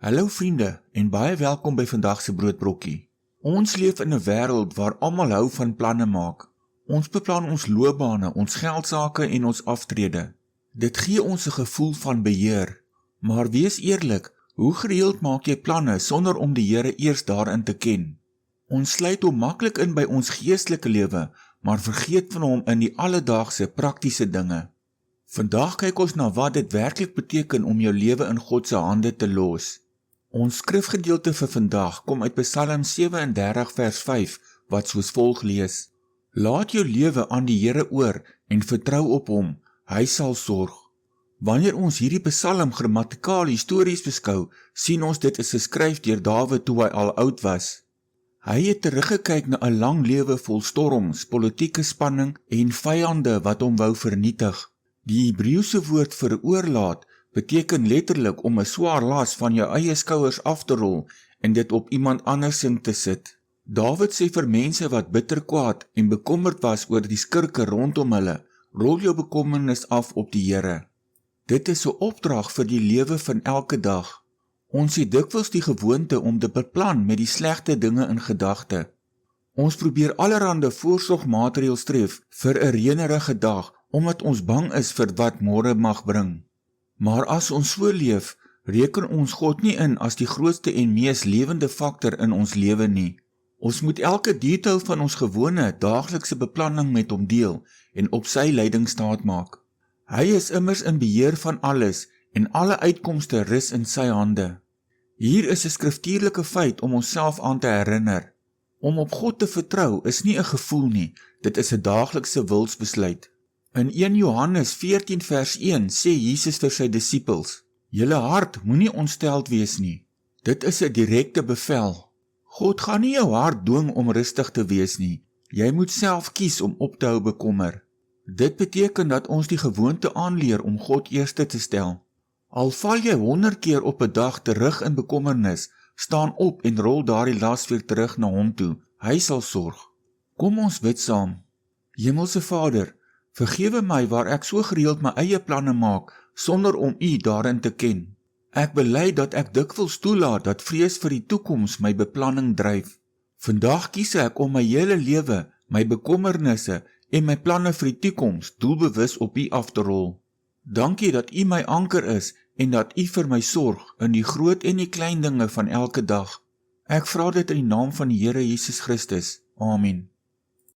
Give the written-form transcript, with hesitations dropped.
Hallo vriende en baie welkom by vandag se broodbrokkie. Ons leef in 'n wêreld waar almal hou van planne maak. Ons beplan ons loopbane, ons geldsaake en ons aftrede. Dit gee ons 'n gevoel van beheer. Maar wees eerlik, hoe gereeld maak jy planne sonder om die Here eers daarin te ken? Ons sluit hom maklik in by ons geestelike lewe, maar vergeet van hom in die alledaagse praktiese dinge. Vandag kyk ons na wat dit werklik beteken om jou lewe in God se hande te los. Ons skrifgedeelte vir vandag kom uit Psalm 37 vers 5, wat soos volg lees: Laat jou lewe aan die Here oor en vertrou op hom, hy sal sorg. Wanneer ons hierdie Psalm grammatikaal histories beskou, sien ons dit is geskryf deur Dawid toe hy al oud was. Hy het teruggekyk na 'n lang lewe vol storms, politieke spanning en vyande wat hom wou vernietig. Die Hebreëse woord vir oorlaat beteken letterlik om 'n swaar las van jou eie skouers af te rol en dit op iemand anders te sit. Dawid sê vir mense wat bitter kwaad en bekommerd was oor die skurke rondom hulle, rol jou bekommernis af op die Here. Dit is 'n opdrag vir die lewe van elke dag. Ons het dikwels die gewoonte om te beplan met die slegte dinge in gedagte. Ons probeer allerhande voorsorgmaatreëls tref vir 'n reënerige dag, omdat ons bang is vir wat môre mag bring. Maar as ons so leef, reken ons God nie in as die grootste en mees lewende faktor in ons lewe nie. Ons moet elke detail van ons gewone, daaglikse beplanning met hom deel en op sy leiding staatmaak. Hy is immers in beheer van alles en alle uitkomste rus in sy hande. Hier is 'n skriftuurlike feit om onsself aan te herinner. Om op God te vertrou is nie 'n gevoel nie, dit is 'n daaglikse wilsbesluit. In 1 Johannes 14 vers 1 sê Jesus vir sy disippels: Julle hart moenie ontsteld wees nie. Dit is 'n direkte bevel. God gaan nie jou hart dwing om rustig te wees nie. Jy moet self kies om op te hou bekommer. Dit beteken dat ons die gewoonte aanleer om God eerste te stel. Al val jy 100 keer op 'n dag terug in bekommernis, staan op en rol daardie las weer terug na hom toe. Hy sal sorg. Kom ons bid saam. Hemelse Vader, vergewe my waar ek so gereeld my eie planne maak, sonder om U daarin te ken. Ek bely dat ek dikwels toelaat dat vrees vir die toekoms my beplanning dryf. Vandag kies ek om my hele lewe, my bekommernisse en my planne vir die toekoms doelbewus op U af te rol. Dankie dat U my anker is en dat U vir my sorg in die groot en die klein dinge van elke dag. Ek vra dit in die naam van die Here Jesus Christus. Amen.